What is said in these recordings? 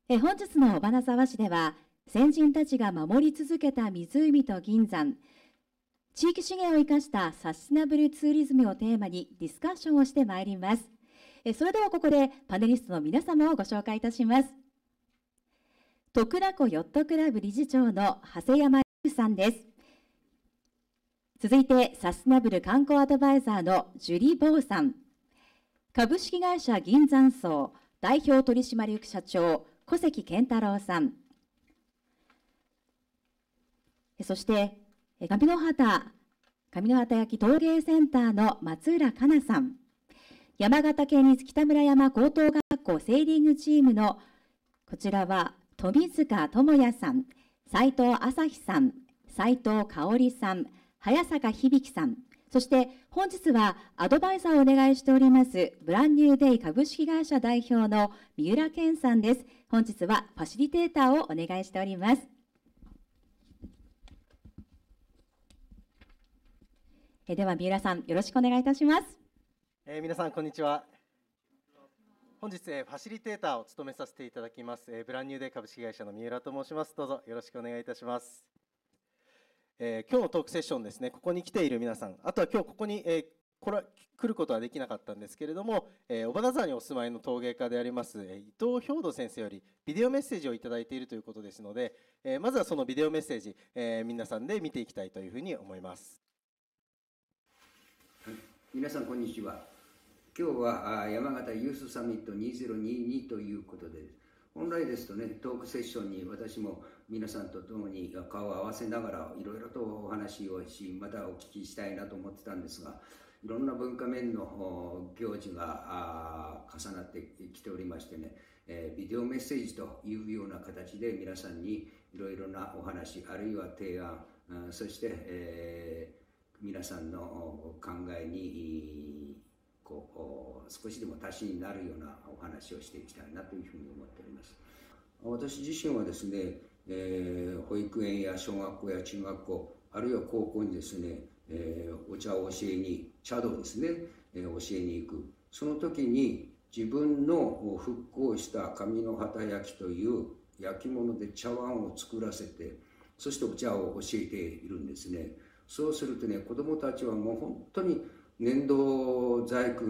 本日の尾花沢市では、先人たちが守り続けた湖と銀山、地域資源を生かしたサステナブルツーリズムをテーマにディスカッションをしてまいります。それではここでパネリストの皆様をご紹介いたします。徳良湖ヨットクラブ理事長の長谷山優さんです。続いてサステナブル観光アドバイザーのジュリー・ボーさん、株式会社銀山荘代表取締役社長小関健太郎さん、そして上野畑焼陶芸センターの松浦香奈さん、山形県立北村山高等学校セーリングチームのこちらは富塚智也さん、斉藤朝日さん、斉藤香織さん、早坂響さん、そして本日はアドバイザーをお願いしておりますブランニューデイ株式会社代表の三浦健さんです。本日はファシリテーターをお願いしております。では三浦さん、よろしくお願いいたします。皆さんこんにちは。本日ファシリテーターを務めさせていただきますブランニューデイ株式会社の三浦と申します。どうぞよろしくお願いいたします。今日のトークセッションですね、ここに来ている皆さん、あとは今日ここに来ることはできなかったんですけれども、小花沢にお住まいの陶芸家であります伊藤兵道先生よりビデオメッセージをいただいているということですので、まずはそのビデオメッセージ、皆さんで見ていきたいというふうに思います。皆さんこんにちは。今日は山形ユースサミット2022ということで、本来ですとね、トークセッションに私も皆さんと共に顔を合わせながらいろいろとお話をし、またお聞きしたいなと思ってたんですが、いろんな文化面の行事が重なってきておりましてね、ビデオメッセージというような形で皆さんにいろいろなお話、あるいは提案、そして、皆さんの考えに少しでも足しになるようなお話をしていきたいなというふうに思っております。私自身はですね、保育園や小学校や中学校、あるいは高校にですね、お茶を教えに、茶道ですね、教えに行く。その時に自分の復興した上の畑焼きという焼き物で茶碗を作らせて、そしてお茶を教えているんですね。そうするとね、子どもたちはもう本当に粘土細工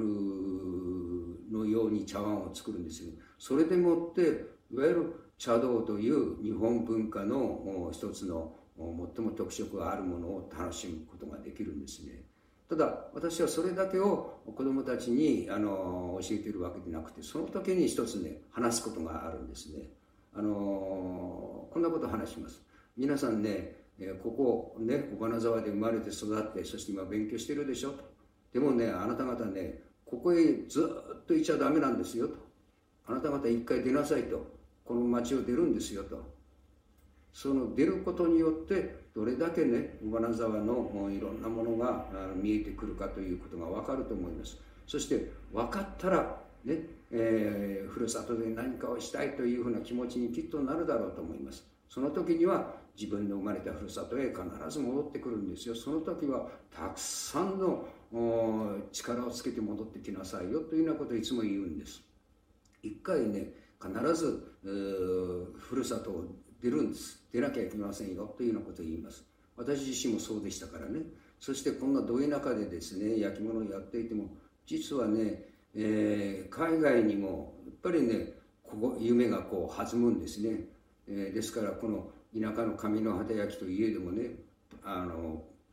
のように茶碗を作るんですよ。それでもっていわゆる茶道という日本文化の一つの最も特色があるものを楽しむことができるんですね。ただ私はそれだけを子どもたちに教えているわけでなくて、その時に一つね話すことがあるんですね。こんなことを話します。皆さんね、ここね尾花沢で生まれて育って、そして今勉強してるでしょと。でもね、あなた方ね、ここへずっといちゃダメなんですよと。あなた方一回出なさいと。この町を出るんですよと。その出ることによってどれだけね、尾花沢のいろんなものが見えてくるかということが分かると思います。そして分かったらね、ふるさとで何かをしたいというふうな気持ちにきっとなるだろうと思います。その時には自分の生まれたふるさとへ必ず戻ってくるんですよ。その時はたくさんの力をつけて戻ってきなさいよというようなことをいつも言うんです。一回ね、必ずふるさとを出るんです。出なきゃいけませんよというようなことを言います。私自身もそうでしたからね。そしてこんなど田舎でですね、焼き物をやっていても、実はね、海外にもやっぱりね、夢がこう弾むんですね。ですからこの田舎の上の畑焼きといえどもね、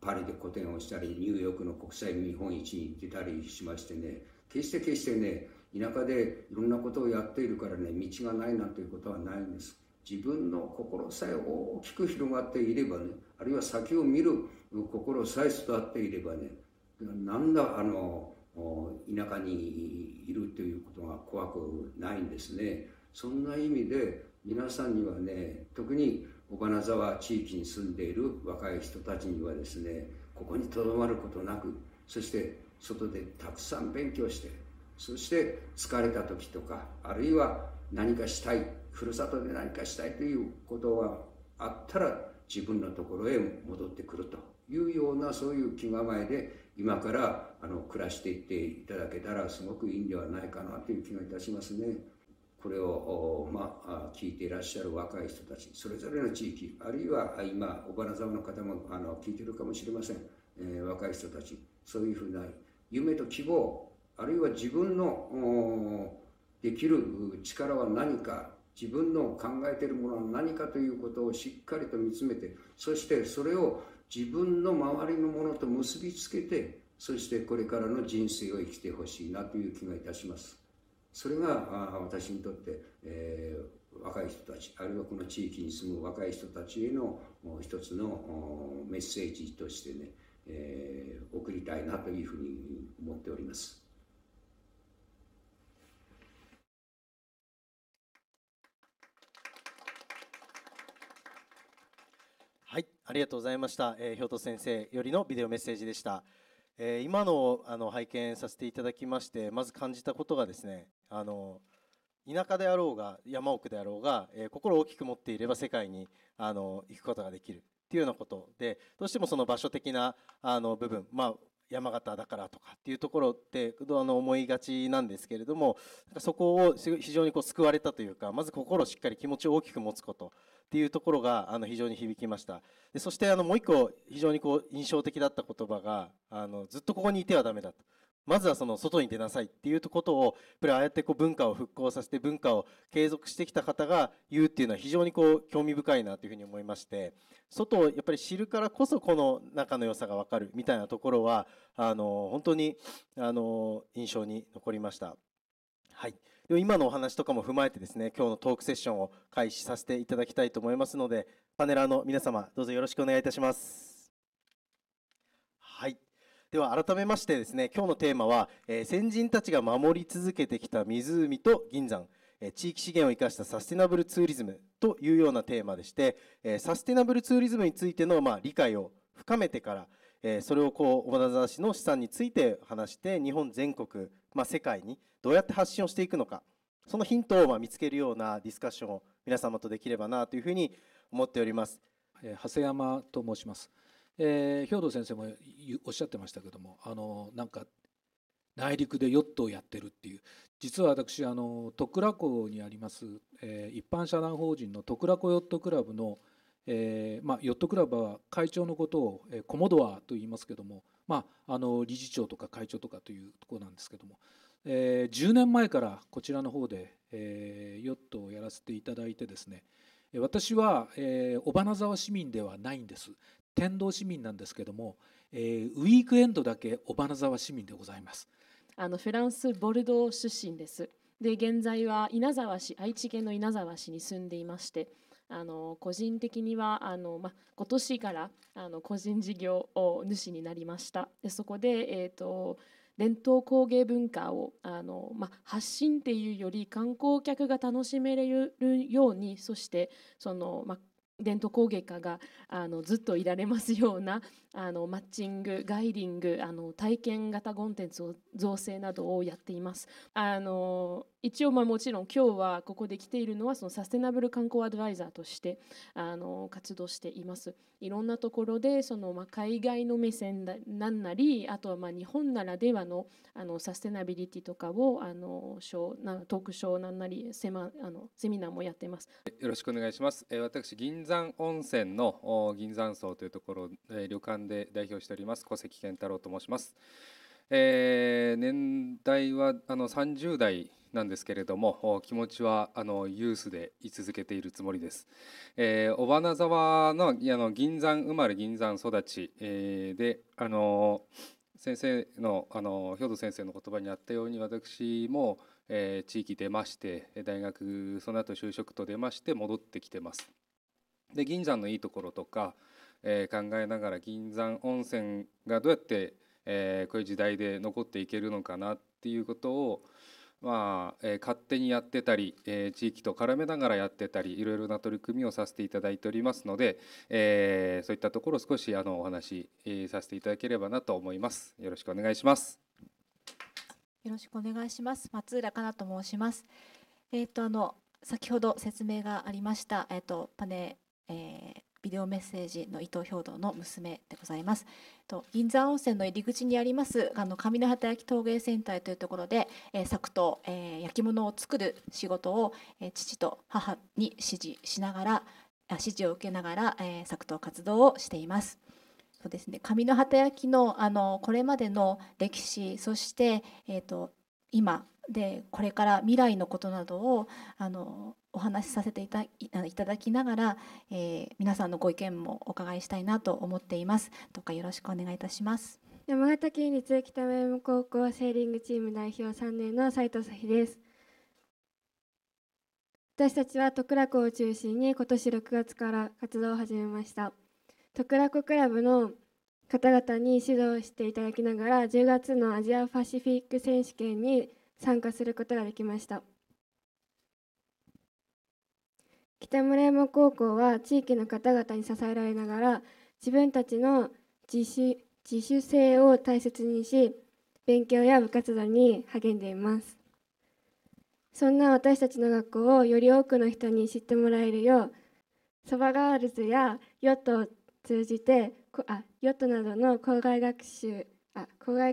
パリで個展をしたり、ニューヨークの国際見本市に出たりしましてね、決してね、田舎でいろんなことをやっているからね、道がないなんていうことはないんです。自分の心さえ大きく広がっていればね、あるいは先を見る心さえ育っていればね、なんだ田舎にいるということが怖くないんですね。そんな意味で皆さんにはね、特に尾花沢地域に住んでいる若い人たちにはですね、ここにとどまることなく、そして外でたくさん勉強して、そして疲れた時とか、あるいは何かしたい、ふるさとで何かしたいということがあったら自分のところへ戻ってくるというような、そういう気構えで今から暮らしていっていただけたらすごくいいんではないかなという気がいたしますね。これを聞いていらっしゃる若い人たち、それぞれの地域、あるいは今、尾花沢の方も聞いているかもしれません、若い人たち、そういうふうな夢と希望、あるいは自分のできる力は何か、自分の考えているものは何かということをしっかりと見つめて、そしてそれを自分の周りのものと結びつけて、そしてこれからの人生を生きてほしいなという気がいたします。それが私にとって、若い人たち、あるいはこの地域に住む若い人たちへの一つのメッセージとしてね、送りたいなというふうに思っております。はい、ありがとうございました。兵頭先生よりのビデオメッセージでした。今の拝見させていただきまして、まず感じたことがですね、田舎であろうが山奥であろうが、心を大きく持っていれば世界に行くことができるっていうようなことで、どうしてもその場所的な部分、山形だからとかっていうところって思いがちなんですけれども、そこを非常に救われたというか、まず心をしっかり気持ちを大きく持つことっていうところが非常に響きました。でそしてもう一個非常に印象的だった言葉がずっとここにいてはダメだと、まずはその外に出なさいっていうことをやっぱりああやって文化を復興させて文化を継続してきた方が言うっていうのは非常に興味深いなというふうに思いまして、外をやっぱり知るからこそこの仲の良さが分かるみたいなところは本当に印象に残りました。はい、で今のお話とかも踏まえてですね、今日のトークセッションを開始させていただきたいと思いますので、パネラーの皆様どうぞよろしくお願いいたします。はい、では改めましてですね、今日のテーマは、先人たちが守り続けてきた湖と銀山、地域資源を生かしたサステナブルツーリズムというようなテーマでして、サステナブルツーリズムについての理解を深めてから、それを尾花沢市の資産について話して、日本全国、世界にどうやって発信をしていくのか、そのヒントを見つけるようなディスカッションを皆様とできればなというふうに思っております。長谷山と申します。兵頭先生もおっしゃってましたけども、なんか内陸でヨットをやってるっていう、実は私戸倉湖にあります、一般社団法人の戸倉湖ヨットクラブの、ヨットクラブは会長のことを、コモドアと言いますけども、理事長とか会長とかというところなんですけども、10年前からこちらの方で、ヨットをやらせていただいてですね、私は、尾花沢市民ではないんです。天童市民なんですけども、ウィークエンドだけ尾花沢市民でございます。フランスボルドー出身です。で現在は稲沢市、愛知県の稲沢市に住んでいまして、個人的には今年から個人事業主になりました。でそこで、伝統工芸文化を発信っていうより観光客が楽しめるように、そして伝統工芸家がずっといられますようなマッチング、ガイディング、体験型コンテンツを造成などをやっています。一応もちろん今日はここで来ているのはそのサステナブル観光アドバイザーとして活動しています。いろんなところで海外の目線なんなり、あとは日本ならではのサステナビリティとかをトークショーなんなりセミナーもやっています。よろしくお願いします。私銀山温泉の銀山荘というところ、旅館で代表しております小関健太郎と申します。年代は30代なんですけれども、気持ちはユースで居続けているつもりです。尾花沢の銀山生まれ銀山育ち、で先生の兵頭先生の言葉にあったように、私も、地域出まして大学その後就職と出まして戻ってきてます。で銀山のいいところとか、考えながら銀山温泉がどうやって、こういう時代で残っていけるのかなっていうことを、勝手にやってたり、地域と絡めながらやってたり、いろいろな取り組みをさせていただいておりますので、そういったところを少しお話し、させていただければなと思います。よろしくお願いします。よろしくお願いします。松浦香奈と申します。先ほど説明がありました、ビデオメッセージの伊藤兵道の娘でございます。銀山温泉の入り口にあります上の畑焼陶芸センターというところで、作陶、焼き物を作る仕事を、父と母に指示を受けながら、作陶活動をしています。そうですね、上の畑焼の、これまでの歴史、そして、今でこれから未来のことなどをお話しさせていただきながら、皆さんのご意見もお伺いしたいなと思っています。どうかよろしくお願いいたします。山形県立北村山高校セーリングチーム代表3年の斉藤咲です。私たちは戸倉湖を中心に今年6月から活動を始めました。戸倉湖クラブの方々に指導していただきながら10月のアジアパシフィック選手権に参加することができました。北村山高校は地域の方々に支えられながら自分たちの自主性を大切にし、勉強や部活動に励んでいます。そんな私たちの学校をより多くの人に知ってもらえるよう、そばガールズやヨットを通じてヨットなどの校外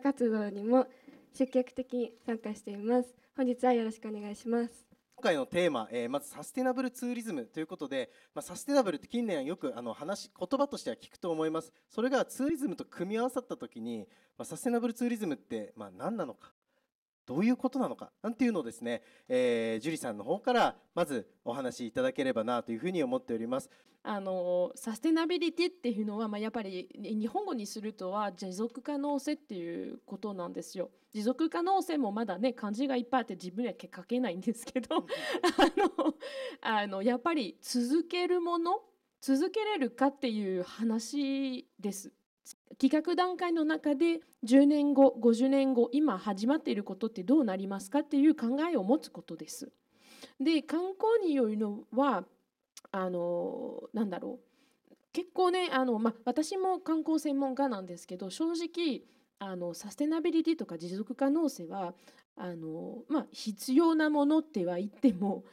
活動にも積極的に参加しています。本日はよろしくお願いします。今回のテーマ、まずサステナブルツーリズムということで、サステナブルって近年よく言葉としては聞くと思います。それがツーリズムと組み合わさった時に、サステナブルツーリズムって何なのか、どういうことなのかなんていうのをですね、ジュリさんの方からまずお話しいただければなというふうに思っております。サステナビリティっていうのは、やっぱり日本語にするとは持続可能性っていうことなんですよ。持続可能性もまだね漢字がいっぱいあって自分は書けないんですけどやっぱり続けるもの、続けれるかっていう話です。企画段階の中で10年後50年後今始まっていることってどうなりますかっていう考えを持つことです。で、観光によるのは結構ね私も観光専門家なんですけど、正直サステナビリティとか持続可能性は必要なものっては言っても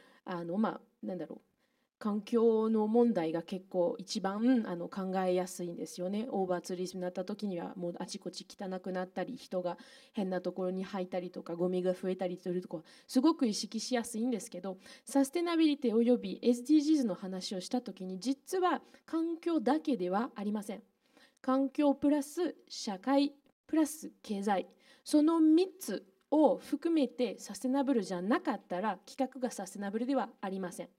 環境の問題が結構一番考えやすいんですよね。オーバーツーリズムになった時にはもうあちこち汚くなったり、人が変なところに入ったりとか、ゴミが増えたりするとこすごく意識しやすいんですけど、サステナビリティおよび SDGs の話をした時に実は環境だけではありません。環境プラス社会プラス経済、その3つを含めてサステナブルじゃなかったら企画がサステナブルではありません。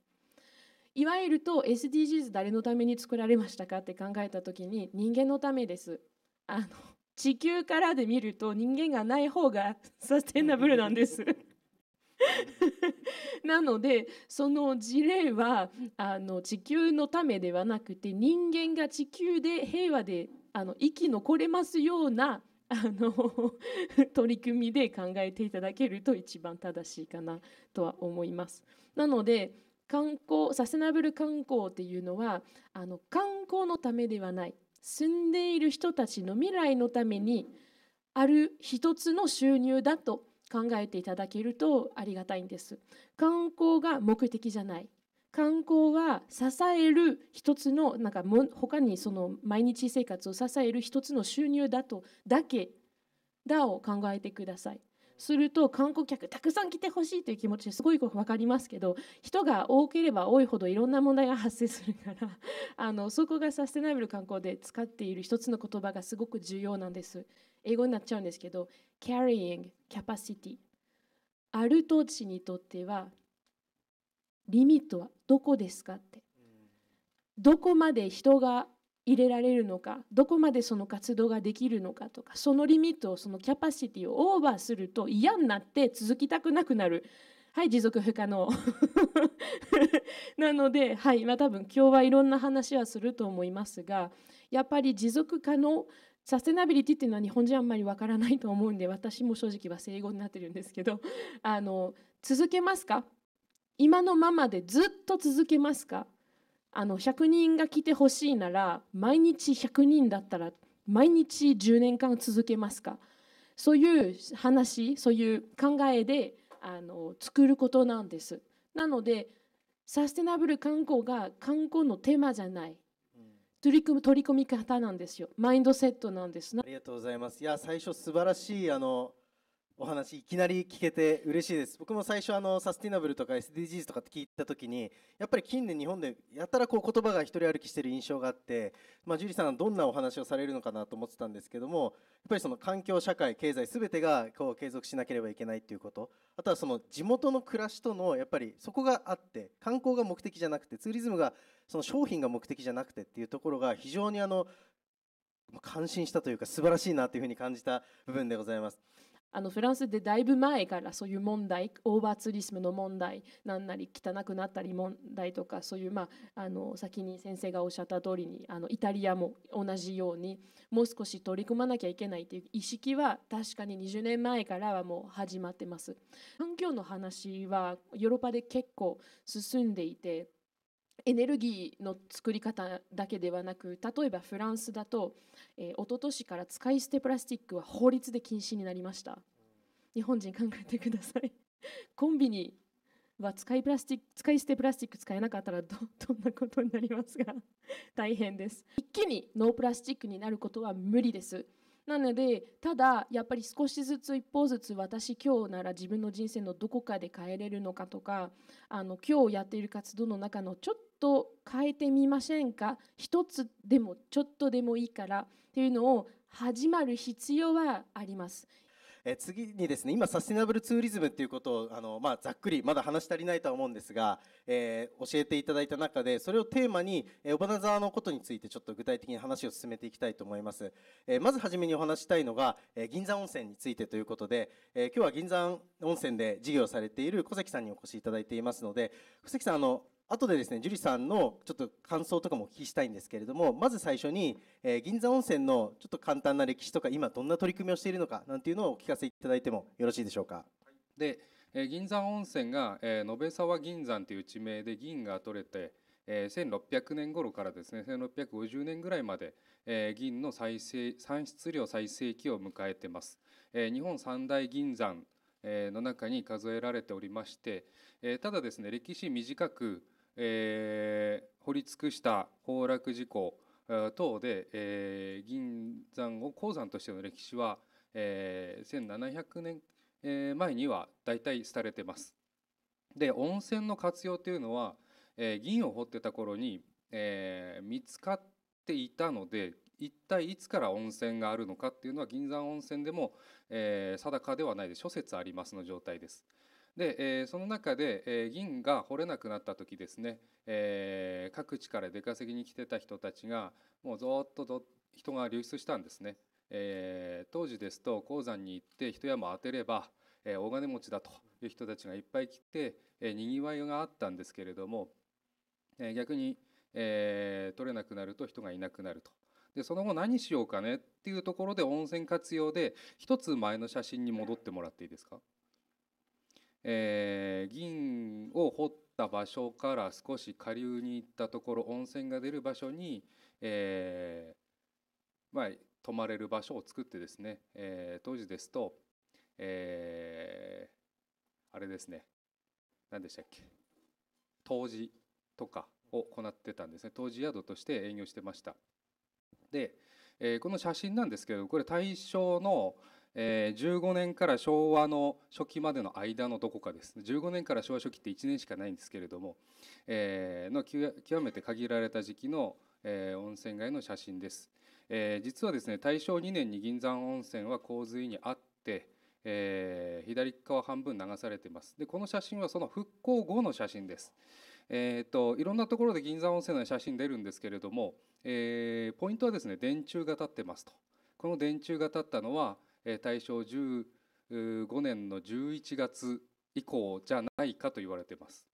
いわゆると SDGs 誰のために作られましたかって考えたときに人間のためです。地球からで見ると人間がない方がサステナブルなんですなのでその事例は地球のためではなくて、人間が地球で平和で生き残れますような取り組みで考えていただけると一番正しいかなとは思います。なのでサステナブル観光っていうのは観光のためではない、住んでいる人たちの未来のためにある一つの収入だと考えていただけるとありがたいんです。観光が目的じゃない、観光は支える一つの他にその毎日生活を支える一つの収入だとだを考えてください。すると観光客たくさん来てほしいという気持ちすごい分かりますけど、人が多ければ多いほどいろんな問題が発生するからそこがサステナブル観光で使っている一つの言葉がすごく重要なんです。英語になっちゃうんですけど、 Carrying Capacity、 ある土地にとってはリミットはどこですかって、どこまで人が入れられるのか、どこまでその活動ができるのかとか、そのリミットを、そのキャパシティをオーバーすると嫌になって続きたくなくなる。はい、持続不可能なので、多分今日はいろんな話はすると思いますが、やっぱり持続可能、サステナビリティっていうのは日本人あんまりわからないと思うんで、私も正直は英語になってるんですけど続けますか？今のままでずっと続けますか？100人が来てほしいなら毎日100人だったら毎日10年間続けますか？そういう話、そういう考えで作ることなんです。なのでサステナブル観光が観光のテーマじゃない。取り組み方なんですよ。マインドセットなんです。ありがとうございます。いや、最初素晴らしいお話いきなり聞けて嬉しいです。僕も最初サスティナブルとか SDGs とかって聞いた時に、やっぱり近年日本でやたらこう言葉が一人歩きしてる印象があって、ジュリーさんはどんなお話をされるのかなと思ってたんですけども、やっぱりその環境、社会、経済すべてがこう継続しなければいけないっていうこと、あとはその地元の暮らしとのやっぱりそこがあって、観光が目的じゃなくて、ツーリズムがその商品が目的じゃなくてっていうところが非常に感心したというか素晴らしいなというふうに感じた部分でございます。フランスでだいぶ前からそういう問題、オーバーツーリズムの問題なんなり汚くなったり問題とか、そういう、先に先生がおっしゃった通りにイタリアも同じようにもう少し取り組まなきゃいけないという意識は確かに20年前からはもう始まってます。環境の話はヨーロッパで結構進んでいて、エネルギーの作り方だけではなく、例えばフランスだと、一昨年から使い捨てプラスチックは法律で禁止になりました。日本人考えてください。コンビニは使い捨てプラスチック使えなかったらどんなことになりますが大変です。一気にノープラスチックになることは無理です。なので、ただやっぱり少しずつ一歩ずつ、私今日なら自分の人生のどこかで変えれるのかとか、今日やっている活動の中のちょっと変えてみませんか、一つでもちょっとでもいいからっていうのを始まる必要はあります。次にですね、今サスティナブルツーリズムっていうことをざっくりまだ話し足りないとは思うんですが、教えていただいた中でそれをテーマに尾花沢のことについてちょっと具体的に話を進めていきたいと思います。まずはじめにお話したいのが銀山温泉についてということで、今日は銀山温泉で事業されている小関さんにお越しいただいていますので、小関さん後でですね、ジュリさんのちょっと感想とかもお聞きしたいんですけれども、まず最初に、銀山温泉のちょっと簡単な歴史とか、今どんな取り組みをしているのかなんていうのをお聞かせいただいてもよろしいでしょうか。で、銀山温泉が、延沢銀山という地名で銀が取れて、1600年頃からですね、1650年ぐらいまで、銀の産出量最盛期を迎えています。日本三大銀山の中に数えられておりまして、ただですね、歴史短く掘り尽くした崩落事故等で、銀山を鉱山としての歴史は、1700年前には大体廃れてます。で、温泉の活用というのは、銀を掘ってた頃に、見つかっていたので、一体いつから温泉があるのかっていうのは銀山温泉でも、定かではないで諸説ありますの状態です。で、その中で、銀が掘れなくなった時ですね、各地から出稼ぎに来てた人たちがもうずっと人が流出したんですね。当時ですと鉱山に行って一山当てれば、大金持ちだという人たちがいっぱい来て、にぎわいがあったんですけれども、逆に、取れなくなると人がいなくなると。でその後何しようかねっていうところで温泉活用で一つ前の写真に戻ってもらっていいですか。銀を掘った場所から少し下流に行ったところ、温泉が出る場所に、泊まれる場所を作ってですね、当時ですと、あれですね、何でしたっけ、湯治とかを行ってたんですね。湯治宿として営業してました。で、この写真なんですけど、これ大正の15年から昭和の初期までの間のどこかです。15年から昭和初期って1年しかないんですけれども、極めて限られた時期の、温泉街の写真です。実はですね、大正2年に銀山温泉は洪水にあって、左側半分流されています。でこの写真はその復興後の写真です。いろんなところで銀山温泉の写真出るんですけれども、ポイントはですね、電柱が立ってますと。この電柱が立ったのは大正15年の11月以降じゃないかと言われています。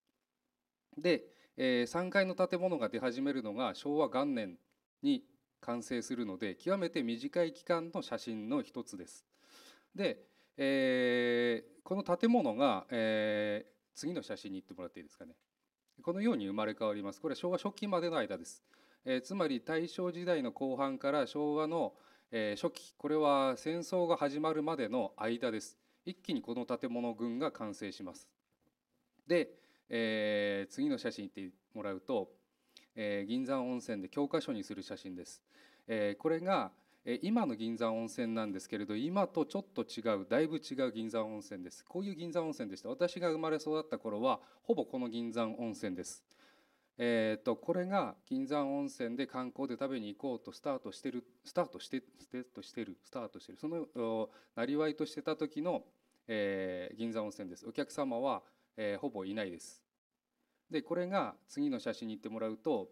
で、3階の建物が出始めるのが昭和元年に完成するので、極めて短い期間の写真の一つです。で、この建物が、次の写真に行ってもらっていいですかね。このように生まれ変わります。これは昭和初期までの間です。つまり大正時代の後半から昭和の初期、これは戦争が始まるまでの間です。一気にこの建物群が完成します。で、次の写真に行ってもらうと、銀山温泉で教科書にする写真です。これが今の銀山温泉なんですけれど、今とちょっと違う、だいぶ違う銀山温泉です。こういう銀山温泉でした。私が生まれ育った頃はほぼこの銀山温泉です。これが銀山温泉で観光で食べに行こうとスタートしてるそのなりわいとしてた時の、銀山温泉です。お客様は、ほぼいないです。でこれが次の写真に行ってもらうと、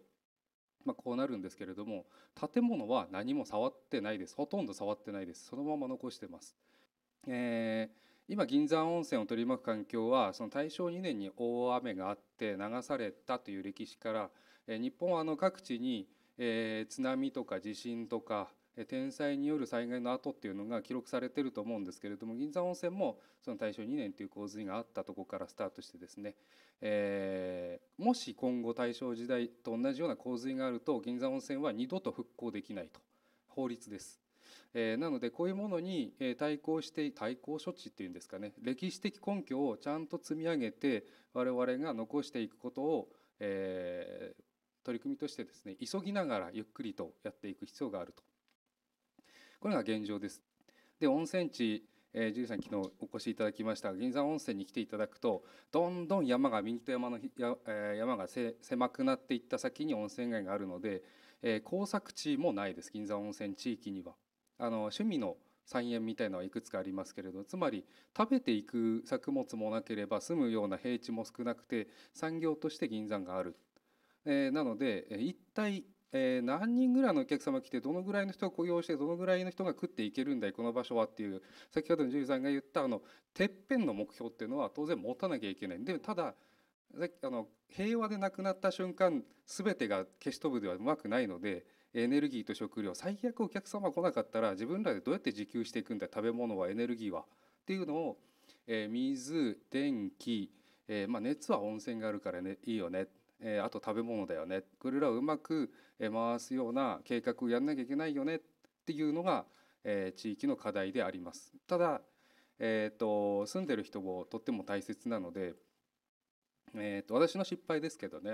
こうなるんですけれども、建物は何も触ってないです。ほとんど触ってないです。そのまま残してます。今銀山温泉を取り巻く環境は、その大正2年に大雨があって流されたという歴史から、日本は各地に、津波とか地震とか天災による災害の跡っていうのが記録されていると思うんですけれども、銀山温泉もその大正2年という洪水があったところからスタートしてですね、もし今後大正時代と同じような洪水があると、銀山温泉は二度と復興できないと法律です。なのでこういうものに対抗処置っていうんですかね、歴史的根拠をちゃんと積み上げて我々が残していくことを、取り組みとしてですね、急ぎながらゆっくりとやっていく必要があると。これが現状です。で温泉地、ジュリーさん昨日お越しいただきましたが、銀山温泉に来ていただくと、どんどん山が右と山が狭くなっていった先に温泉街があるので、耕作地もないです。銀山温泉地域には趣味の菜園みたいなのはいくつかありますけれど、つまり食べていく作物もなければ住むような平地も少なくて、産業として銀山がある。なので一体何人ぐらいのお客様来て、どのぐらいの人を雇用して、どのぐらいの人が食っていけるんだいこの場所はっていう、先ほどのジュリーさんが言ったてっぺんの目標っていうのは当然持たなきゃいけない。でただ平和でなくなった瞬間全てが消し飛ぶではうまくないので、エネルギーと食料、最悪お客様来なかったら自分らでどうやって自給していくんだ、食べ物はエネルギーはっていうのを、水、電気、熱は温泉があるからねいいよね、あと食べ物だよね、これらをうまく回すような計画をやんなきゃいけないよねっていうのが、地域の課題であります。ただ、住んでる人もとっても大切なので、私の失敗ですけどね、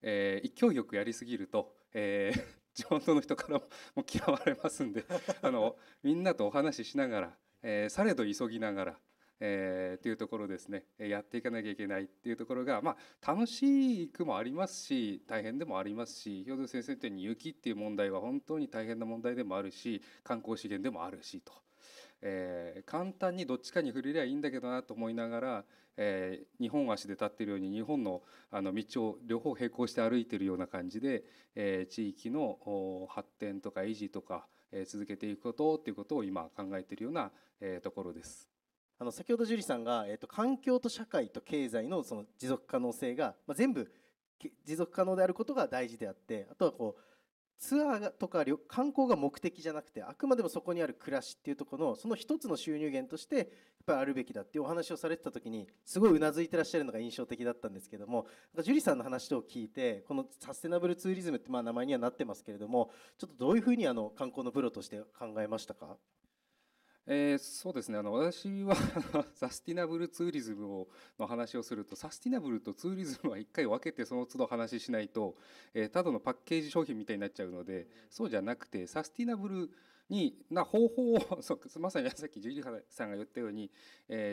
勢いよくやりすぎると、地元の人からも嫌われますんでみんなとお話ししながら、されど急ぎながら、っていうところですね、やっていかなきゃいけないっていうところが、楽しくもありますし大変でもありますし、兵頭先生というように雪っていう問題は本当に大変な問題でもあるし、観光資源でもあるしと。簡単にどっちかに触れりゃいいんだけどなと思いながら、2本足で立っているように2本の道を両方並行して歩いているような感じで、地域の発展とか維持とか、続けていくことっていうことを今考えているような、ところです。先ほどジュリさんが、環境と社会と経済のその持続可能性が、全部持続可能であることが大事であって、あとはツアーとか観光が目的じゃなくて、あくまでもそこにある暮らしっていうところのその一つの収入源としてやっぱりあるべきだっていうお話をされてた時に、すごいうなずいてらっしゃるのが印象的だったんですけども、ジュリさんの話を聞いて、このサステナブルツーリズムって名前にはなってますけれども、ちょっとどういうふうに観光のプロとして考えましたか？そうですね、私はサスティナブルツーリズムの話をすると、サスティナブルとツーリズムは一回分けてその都度話しないと、ただのパッケージ商品みたいになっちゃうので、そうじゃなくてサスティナブルな方法をまさにさっきジュリーさんが言ったように、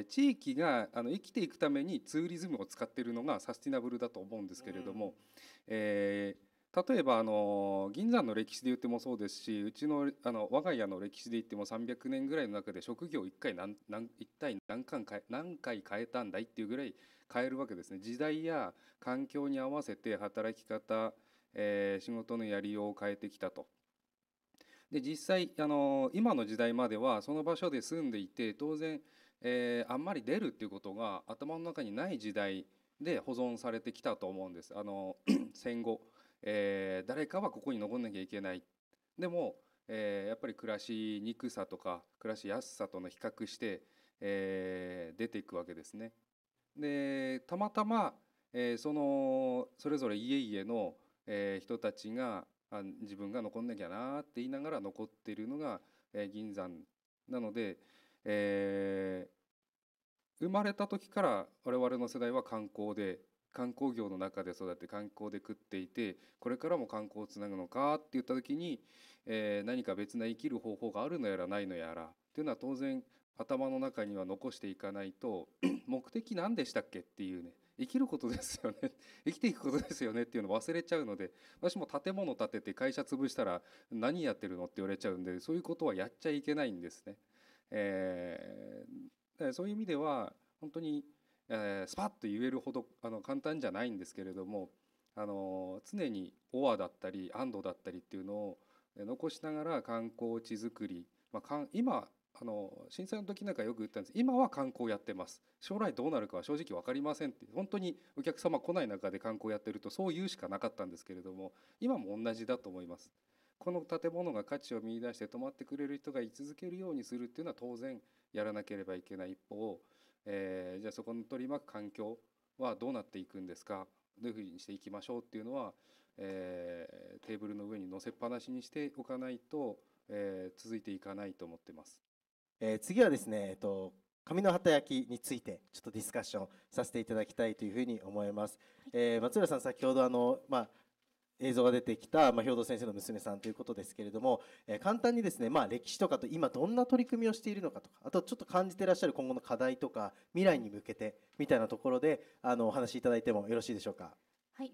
地域が生きていくためにツーリズムを使っているのがサスティナブルだと思うんですけれども、例えば銀山の歴史で言ってもそうですし、うちの我が家の歴史で言っても300年ぐらいの中で職業を一体何回変えたんだいっていうぐらい変えるわけですね。時代や環境に合わせて働き方、仕事のやりようを変えてきたと。で実際今の時代まではその場所で住んでいて、当然、あんまり出るっていうことが頭の中にない時代で保存されてきたと思うんです。戦後、誰かはここに残んなきゃいけない。でも、やっぱり暮らしにくさとか暮らしやすさとの比較して、出ていくわけですね。でたまたま、それぞれ家々の、人たちが自分が残んなきゃなって言いながら残っているのが、銀山なので、生まれた時から我々の世代は観光で観光業の中で育って観光で食っていて、これからも観光をつなぐのかって言った時に、何か別な生きる方法があるのやらないのやらっていうのは当然頭の中には残していかないと目的何でしたっけっていうね、生きることですよね生きていくことですよねっていうのを忘れちゃうので、私も建物建てて会社潰したら何やってるのって言われちゃうんで、そういうことはやっちゃいけないんですね。そういう意味では本当に、スパッと言えるほど簡単じゃないんですけれども、常にオアだったり安堵だったりっていうのを残しながら観光地づくり、今震災の時なんかよく言ったんです。今は観光やってます、将来どうなるかは正直分かりませんって、本当にお客様来ない中で観光やってるとそう言うしかなかったんですけれども、今も同じだと思います。この建物が価値を見出して泊まってくれる人が居続けるようにするっていうのは当然やらなければいけない一方、じゃあそこの取り巻く環境はどうなっていくんですか、どういうふうにしていきましょうっていうのは、テーブルの上に載せっぱなしにしておかないと、続いていかないと思ってます。次はですね、紙の旗焼きについてちょっとディスカッションさせていただきたいというふうに思います。松浦さん、先ほど映像が出てきた、兵頭先生の娘さんということですけれども、簡単にですね、歴史とかと今どんな取り組みをしているのかとか、あとちょっと感じていらっしゃる今後の課題とか未来に向けてみたいなところでお話しいただいてもよろしいでしょうか。はい。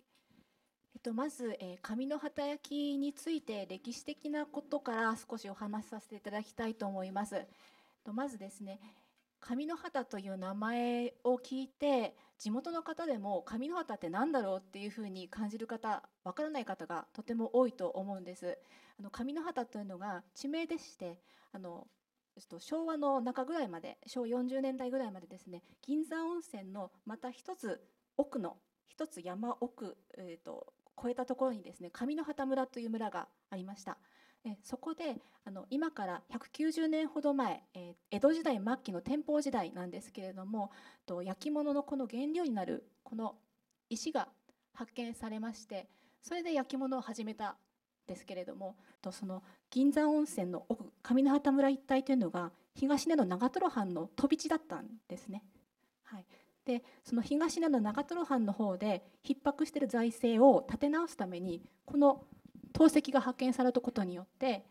まず、紙の旗焼きについて歴史的なことから少しお話しさせていただきたいと思います。まずですね、紙の旗という名前を聞いて地元の方でも紙の旗って何だろうっていうふうに感じる方、わからない方がとても多いと思うんです。紙の旗というのが地名でして、昭和の中ぐらいまで、昭和40年代ぐらいまでですね、銀山温泉のまた一つ奥の一つ山奥、越えたところにですね、紙の旗村という村がありました。そこで今から190年ほど前、江戸時代末期の天保時代なんですけれども、焼き物のこの原料になるこの石が発見されまして、それで焼き物を始めたんですけれども、その銀山温泉の奥、上野畑村一帯というのが東根の長瀞藩の飛び地だったんですね。はい、でその東根の長瀞藩の方で逼迫している財政を立て直すために、この陶石が発見されたことによって、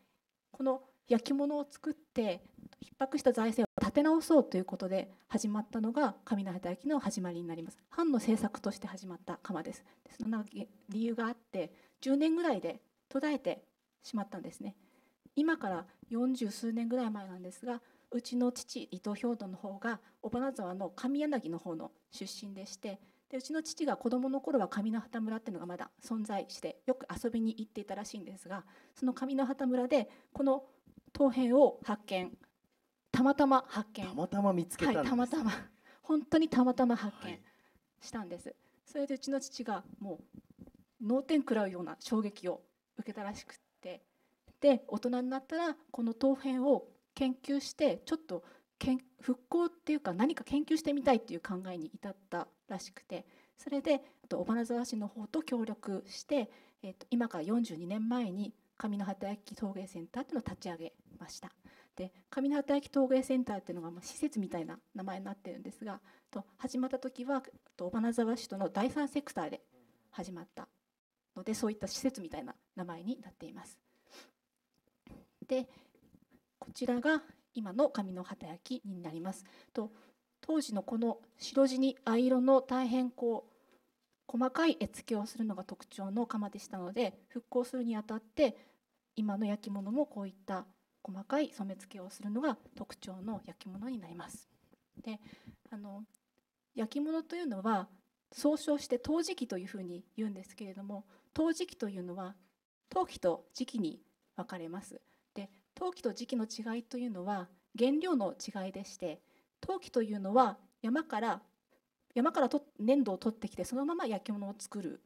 この焼き物を作って逼迫した財政を立て直そうということで始まったのが紙の旗焼きの始まりになります。藩の政策として始まった窯です。その理由があって10年ぐらいで途絶えてしまったんですね。今から40数年ぐらい前なんですが、うちの父伊藤兵頭の方が尾花沢の上柳の方の出身でして、でうちの父が子どもの頃は上野畑村っていうのがまだ存在してよく遊びに行っていたらしいんですが、その上野畑村でこの陶片を発見、たまたま発見、たまたま見つけたんです。はい、たまたま本当にたまたま発見したんです。それでうちの父がもう脳天食らうような衝撃を受けたらしくって、で大人になったらこの陶片を研究してちょっと復興っていうか何か研究してみたいっていう考えに至ったらしくて、それで尾花沢市の方と協力して、今から42年前に上野畑焼陶芸センターっていうのを立ち上げました。で上野畑焼陶芸センターっていうのが施設みたいな名前になってるんですが、始まった時は尾花沢市との第三セクターで始まったので、そういった施設みたいな名前になっています。でこちらが今の紙の旗焼きになります。当時のこの白地に藍色の大変細かい絵付けをするのが特徴の窯でしたので、復興するにあたって今の焼き物もこういった細かい染付けをするのが特徴の焼き物になります。で焼き物というのは総称して陶磁器というふうに言うんですけれども、陶磁器というのは陶器と磁器に分かれます。で陶器と磁器の違いというのは原料の違いでして、陶器というのは山から粘土を取ってきてそのまま焼き物を作る、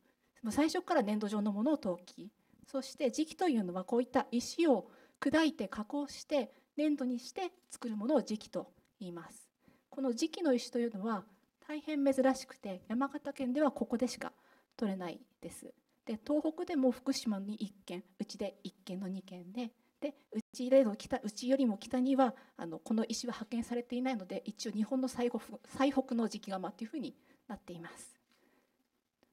最初から粘土状のものを陶器、そして磁器というのはこういった石を砕いて加工して粘土にして作るものを磁器と言います。この磁器の石というのは大変珍しくて、山形県ではここでしか取れないです。で東北でも福島に1軒、うちで1軒の2軒で、うちよりも北にはこの石は発見されていないので、一応日本の最北の磁器窯というふうになっています。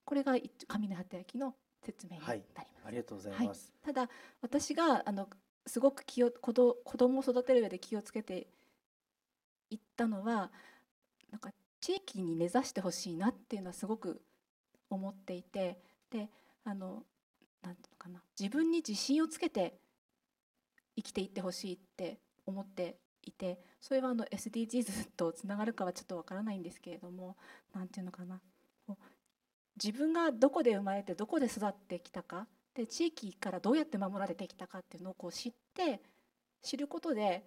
これが神の働きの説明になります。ありがとうございます。ただ私がすごく子供を育てる上で気をつけていったのは、なんか地域に根ざしてほしいなっていうのはすごく思っていて、でなんていうのかな、自分に自信をつけて生きていってほしいって思っていて、それはSDGs とつながるかはちょっとわからないんですけれども、なんていうのかな、自分がどこで生まれてどこで育ってきたかで、地域からどうやって守られてきたかっていうのを知ることで、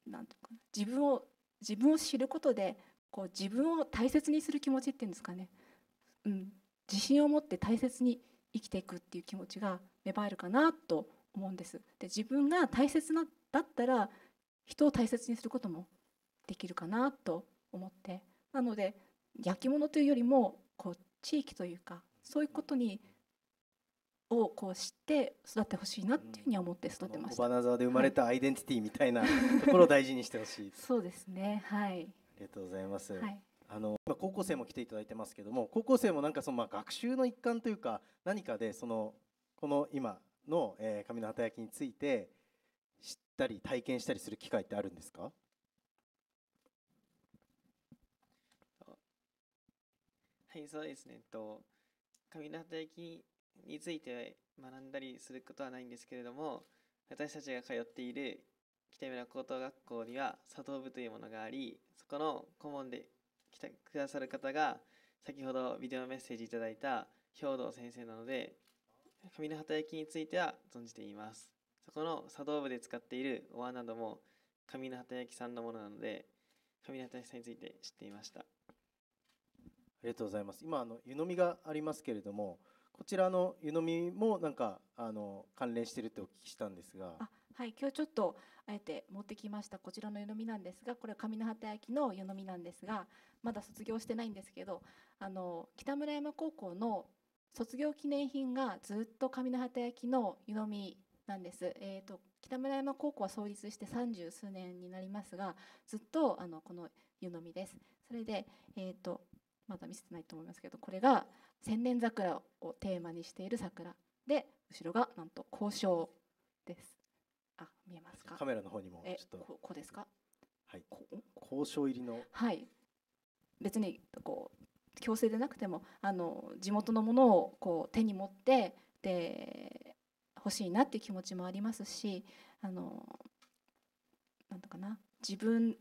なんていうかな、自分を知ることで自分を大切にする気持ちっていうんですかね、自信を持って大切に生きていくっていう気持ちが芽生えるかなと思うんです。で、自分が大切だったら人を大切にすることもできるかなと思って、なので焼き物というよりも地域というか、そういうことを知って育ってほしいなっていうふうに思って育てました。尾花沢で生まれたアイデンティティみたいなところを大事にしてほしい。そうですね、はい。ありがとうございます。はい、今高校生も来ていただいてますけども、高校生もなんか学習の一環というか何かでこの今の紙の働きについて知ったり体験したりする機会ってあるんですか？はい、そうですね。紙の働きについて学んだりすることはないんですけれども、私たちが通っている北村高等学校には茶道部というものがあり、そこの顧問で来てくださる方が先ほどビデオメッセージいただいた兵藤先生なので、紙の働きについては存じています。そこの茶道部で使っているお椀なども紙の働きさんのものなので、紙の働きさんについて知っていました。ありがとうございます。今湯飲みがありますけれども、こちらの湯飲みもなんか関連しているとお聞きしたんですが。はい、今日ちょっとあえて持ってきましたこちらの湯飲みなんですが、これは紙の働きの湯飲みなんですが、まだ卒業してないんですけど、北村山高校の卒業記念品がずっと紙の働きの湯飲みなんです。北村山高校は創立して30数年になりますが、ずっとこの湯飲みです。それでまだ見せてないと思いますけど、これが千年桜をテーマにしている桜で、後ろがなんと交渉です。見えますか？カメラの方にもちょっと。こうですか？はい。交渉入りの。はい。別に強制でなくても地元のものを手に持って欲しいなっていう気持ちもありますし、なんとかな、自分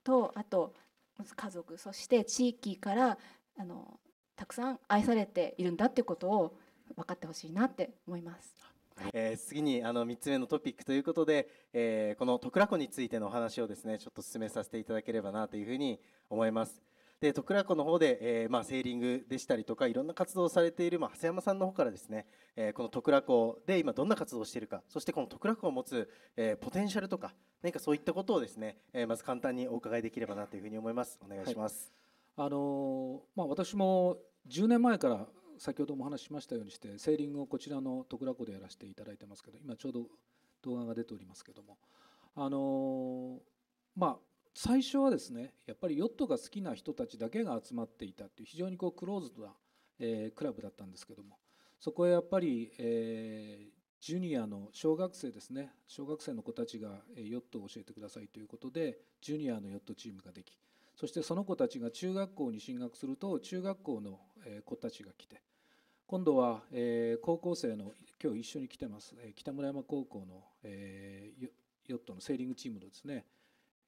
とあと家族、そして地域からたくさん愛されているんだっていうことを分かってほしいなって思います。次に3つ目のトピックということで、この徳良湖についてのお話をですね、ちょっと進めさせていただければなというふうに思います。で、徳良湖の方で、セーリングでしたりとかいろんな活動をされている、長谷山さんの方からですね、この徳良湖で今どんな活動をしているか、そしてこの徳良湖を持つ、ポテンシャルとか何かそういったことをですね、まず簡単にお伺いできればなというふうに思います。お願いします。はい、私も10年前から先ほどもお話ししましたようにしてセーリングをこちらの徳良湖でやらせていただいてますけど、今ちょうど動画が出ておりますけども、最初はですね、やっぱりヨットが好きな人たちだけが集まっていたという非常にクローズドな、クラブだったんですけども、そこへやっぱり、ジュニアの小学生ですね、小学生の子たちがヨットを教えてくださいということでジュニアのヨットチームができ、そしてその子たちが中学校に進学すると中学校の子たちが来て、今度は高校生の今日一緒に来てます北村山高校のヨットのセーリングチームのですね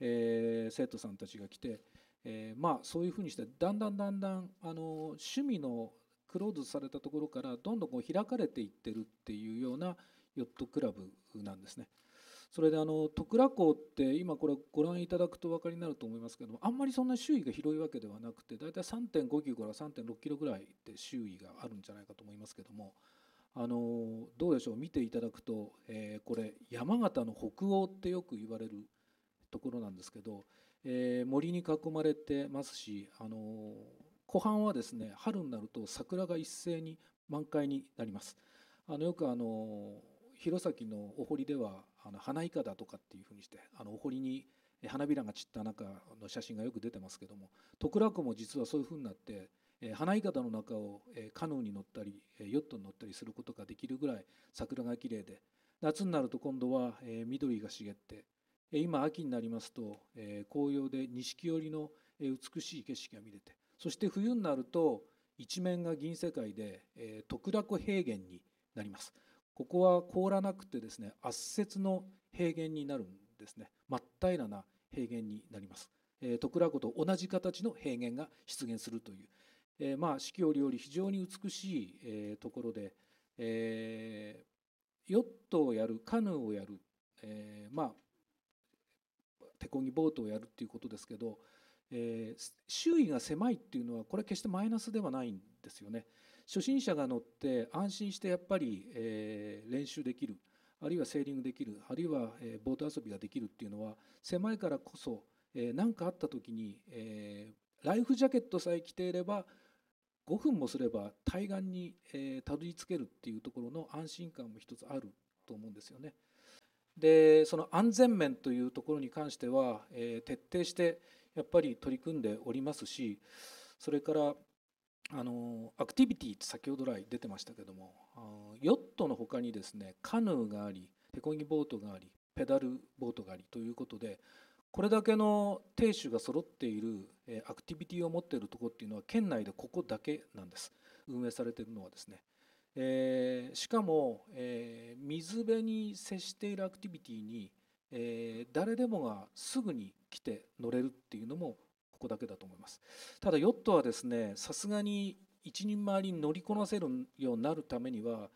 生徒さんたちが来て、そういうふうにしてだんだん趣味のクローズされたところからどんどん開かれていってるっていうようなヨットクラブなんですね。それで徳良湖って今これご覧いただくとお分かりになると思いますけども、あんまりそんな周囲が広いわけではなくて、だいたい 3.5 キロから 3.6 キロぐらいで周囲があるんじゃないかと思いますけども、どうでしょう、見ていただくと、これ山形の北欧ってよく言われるところなんですけど、森に囲まれてますし、湖畔はですね春になると桜が一斉に満開になります。よく弘前のお堀では花いかだとかっていうふうにしてお堀に花びらが散った中の写真がよく出てますけども、徳良湖も実はそういうふうになって花いかだの中をカヌーに乗ったりヨットに乗ったりすることができるぐらい桜がきれいで、夏になると今度は緑が茂って、今秋になりますと紅葉で錦織の美しい景色が見れて、そして冬になると一面が銀世界で徳楽平原になります。ここは凍らなくてですね、圧雪の平原になるんですね。真っ平らな平原になります。徳楽と同じ形の平原が出現するという、四季折々非常に美しいところで、ヨットをやる、カヌーをやる、手漕ぎボートをやるっていうことですけど、周囲が狭いっていうのはこれ決してマイナスではないんですよね。初心者が乗って安心してやっぱり練習できる、あるいはセーリングできる、あるいはボート遊びができるっていうのは狭いからこそ、何かあった時にライフジャケットさえ着ていれば5分もすれば対岸にたどり着けるっていうところの安心感も一つあると思うんですよね。でその安全面というところに関しては徹底してやっぱり取り組んでおりますし、それからアクティビティって先ほど来出てましたけども、ヨットのほかにですね、カヌーがあり、手漕ぎボートがあり、ペダルボートがありということで、これだけの艇種が揃っているアクティビティを持っているところっていうのは県内でここだけなんです。運営されているのはですね。しかも水辺に接しているアクティビティに誰でもがすぐに来て乗れるっていうのもここだけだと思います。ただヨットはですね、さすがに一人前に乗りこなせるようになるためには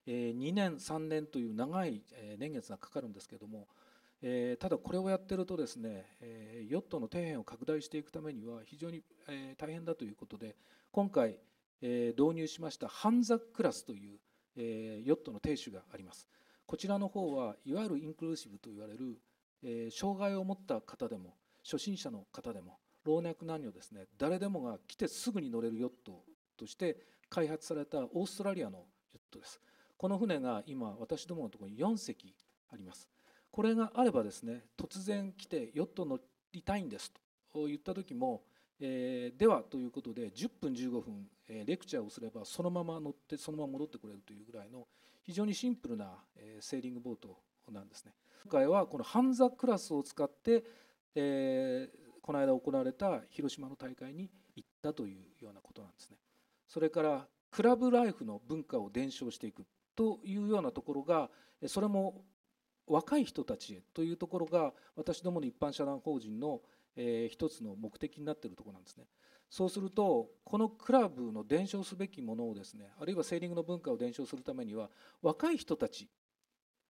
2年3年という長い年月がかかるんですけども、ただこれをやってるとですね、ヨットの底辺を拡大していくためには非常に大変だということで、今回導入しましたハンザクラスというヨットの艇種があります。こちらの方はいわゆるインクルーシブといわれる障害を持った方でも初心者の方でも老若男女ですね、誰でもが来てすぐに乗れるヨットとして開発されたオーストラリアのヨットです。この船が今私どものところに4隻あります。これがあればですね、突然来てヨット乗りたいんですと言った時も、ではということで10分15分レクチャーをすればそのまま乗ってそのまま戻ってくれるというぐらいの非常にシンプルなセーリングボートなんですね。今回はこのハンザクラスを使ってこの間行われた広島の大会に行ったというようなことなんですね。それからクラブライフの文化を伝承していくというようなところが、それも若い人たちへというところが私どもの一般社団法人の一つの目的になっているところなんですね。そうするとこのクラブの伝承すべきものをですね、あるいはセーリングの文化を伝承するためには若い人たち、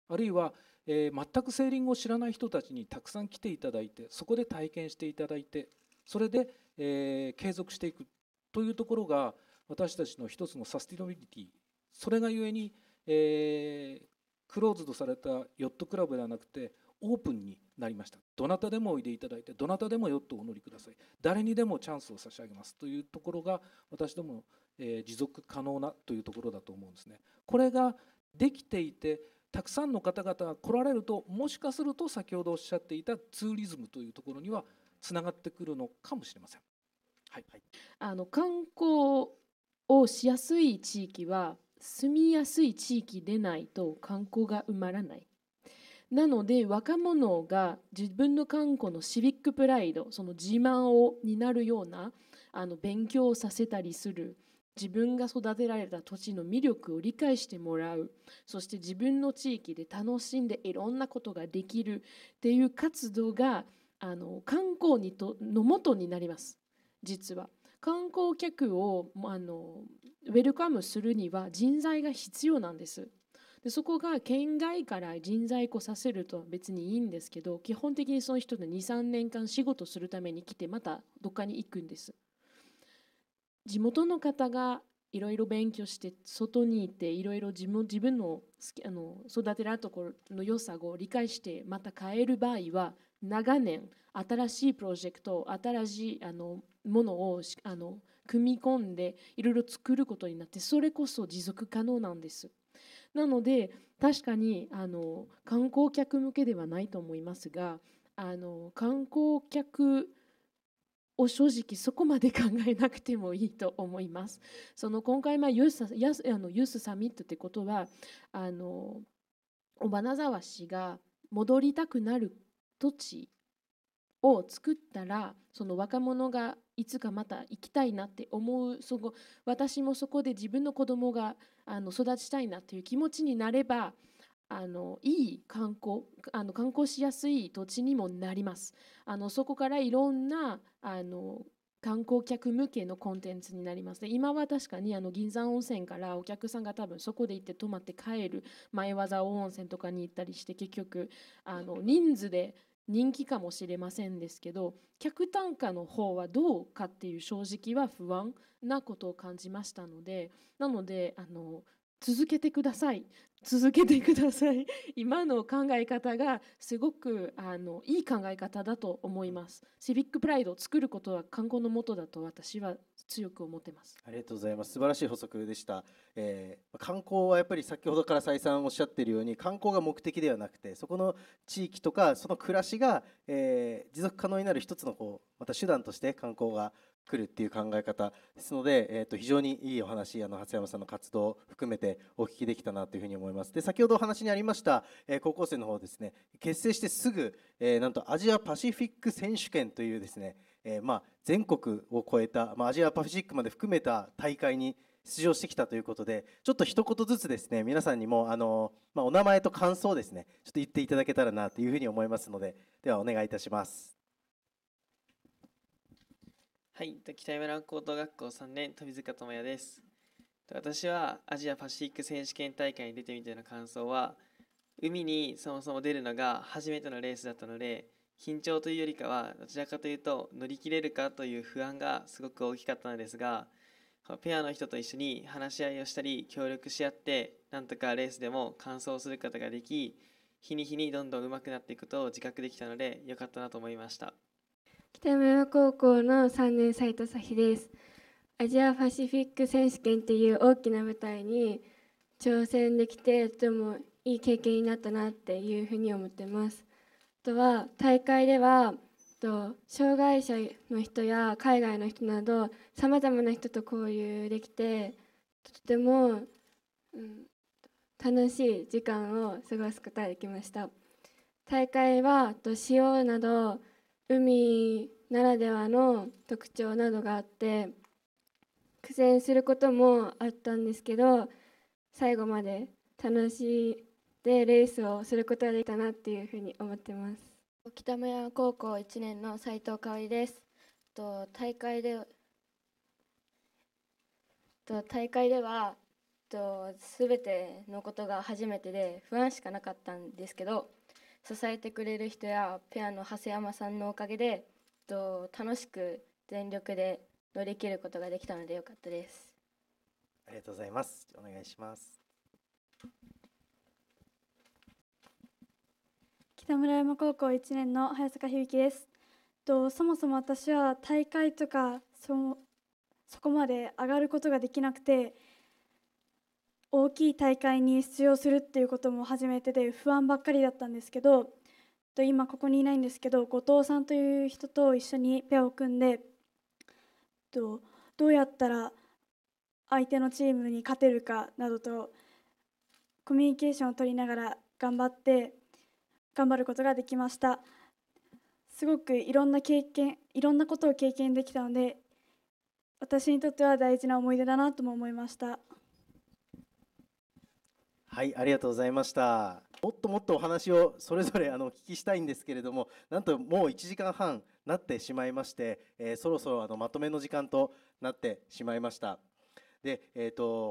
あるいは全くセーリングを知らない人たちにたくさん来ていただいて、そこで体験していただいて、それで継続していくというところが私たちの一つのサスティナビリティ、それがゆえにクローズドされたヨットクラブではなくてオープンになりました。どなたでもおいでいただいて、どなたでもヨットをお乗りください、誰にでもチャンスを差し上げますというところが私ども持続可能なというところだと思うんですね。これができていてたくさんの方々が来られると、もしかすると先ほどおっしゃっていたツーリズムというところにはつながってくるのかもしれません。はい、観光をしやすい地域は住みやすい地域でないと観光が生まれない。なので若者が自分の観光のシビックプライド、その自慢になるような勉強をさせたりする、自分が育てられた土地の魅力を理解してもらう、そして自分の地域で楽しんでいろんなことができるっていう活動が観光の元になります。実は観光客をウェルカムするには人材が必要なんです。でそこが県外から人材来させると別にいいんですけど、基本的にその人で 2,3 年間仕事するために来てまたどっかに行くんです。地元の方がいろいろ勉強して外に行っていろいろ自分の育てられたところの良さを理解してまた変える場合は、長年新しいプロジェクト、新しいものを組み込んでいろいろ作ることになって、それこそ持続可能なんです。なので確かに観光客向けではないと思いますが、観光客を正直そこまで考えなくてもいいと思います。今回ユースサミットってことは尾花沢市が戻りたくなる土地を作ったら、その若者がいつかまた行きたいなって思う、私もそこで自分の子供が育ちたいなっていう気持ちになれば、いい観光しやすい土地にもなります。そこからいろんな観光客向けのコンテンツになります。で、今は確かに銀山温泉からお客さんが多分そこで行って泊まって帰る、前技温泉とかに行ったりして、結局人数で人気かもしれませんですけど、客単価の方はどうかっていう正直は不安なことを感じましたので、なので続けてください。続けてください。今の考え方がすごくいい考え方だと思います。シビックプライドを作ることは観光のもとだと私は強く思ってます。ありがとうございます。素晴らしい補足でした。観光はやっぱり先ほどから再三おっしゃっているように、観光が目的ではなくて、そこの地域とかその暮らしが、持続可能になる一つのまた手段として観光が来るっていう考え方ですので、非常にいいお話、長谷山さんの活動を含めてお聞きできたなというふうに思います。で、先ほどお話にありました、高校生の方ですね、結成してすぐ、なんとアジアパシフィック選手権というですね、全国を超えた、アジアパシフィックまで含めた大会に出場してきたということで、ちょっと一言ずつですね、皆さんにもお名前と感想をですね、ちょっと言っていただけたらなというふうに思いますので、ではお願いいたします。はい、北山高等学校3年富塚智也です。私はアジアパシフィック選手権大会に出てみての感想は、海にそもそも出るのが初めてのレースだったので、緊張というよりかはどちらかというと乗り切れるかという不安がすごく大きかったのですが、ペアの人と一緒に話し合いをしたり協力し合って、なんとかレースでも完走することができ、日に日にどんどん上手くなっていくことを自覚できたので良かったなと思いました。北山高校の3年斉藤咲です。アジアパシフィック選手権っていう大きな舞台に挑戦できて、とてもいい経験になったなっていうふうに思ってます。あとは大会では障害者の人や海外の人などさまざまな人と交流できて、とても、楽しい時間を過ごすことができました。大会は潮など海ならではの特徴などがあって苦戦することもあったんですけど、最後まで楽しいでレースをすることができたなっていうふうに思ってます。北村高校1年の斉藤香織です。大会では全てのことが初めてで不安しかなかったんですけど、支えてくれる人やペアの長谷山さんのおかげで楽しく全力で乗り切ることができたのでよかったです。ありがとうございます。お願いします。北村山高校1年の早坂響です。そもそも私は大会とかそこまで上がることができなくて、大きい大会に出場するっていうことも初めてで不安ばっかりだったんですけど、今ここにいないんですけど、後藤さんという人と一緒にペアを組んで、どうやったら相手のチームに勝てるかなどとコミュニケーションを取りながら頑張ることができました。すごくいろんなことを経験できたので、私にとっては大事な思い出だなとも思いました。はい、ありがとうございました。もっともっとお話をそれぞれお聞きしたいんですけれども、なんともう1時間半なってしまいまして、そろそろまとめの時間となってしまいました。で、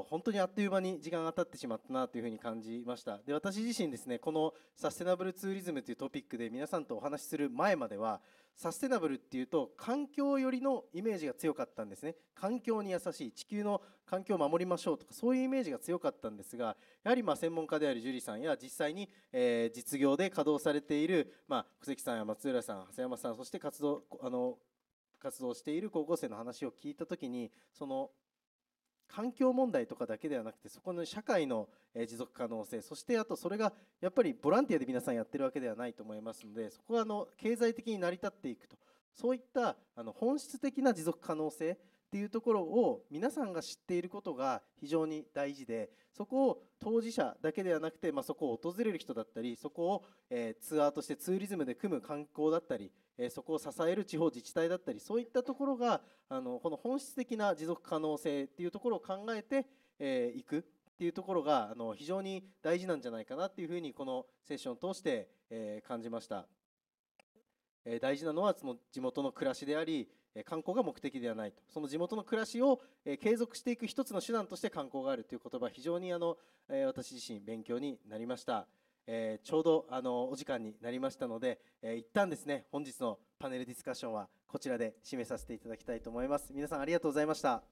本当にあっという間に時間が経ってしまったなというふうに感じました。で、私自身ですね、このサステナブルツーリズムというトピックで皆さんとお話しする前までは、サステナブルっていうと環境寄りのイメージが強かったんですね。環境に優しい、地球の環境を守りましょうとか、そういうイメージが強かったんですが、やはり専門家であるジュリさんや実際に、実業で稼働されている、小関さんや松浦さん、長谷山さん、そして活動している高校生の話を聞いたときに、その環境問題とかだけではなくて、そこの社会の持続可能性、そしてあとそれがやっぱりボランティアで皆さんやってるわけではないと思いますので、そこは経済的に成り立っていくと、そういった本質的な持続可能性っていうところを皆さんが知っていることが非常に大事で、そこを当事者だけではなくて、そこを訪れる人だったり、そこをツアーとしてツーリズムで組む観光だったり、そこを支える地方自治体だったり、そういったところがこの本質的な持続可能性っていうところを考えていくっていうところが非常に大事なんじゃないかなっていうふうにこのセッションを通して感じました。大事なのはその地元の暮らしであり、観光が目的ではないと。その地元の暮らしを継続していく一つの手段として観光があるという言葉、非常に私自身勉強になりました。ちょうどお時間になりましたので、一旦ですね、本日のパネルディスカッションはこちらで締めさせていただきたいと思います。皆さんありがとうございました。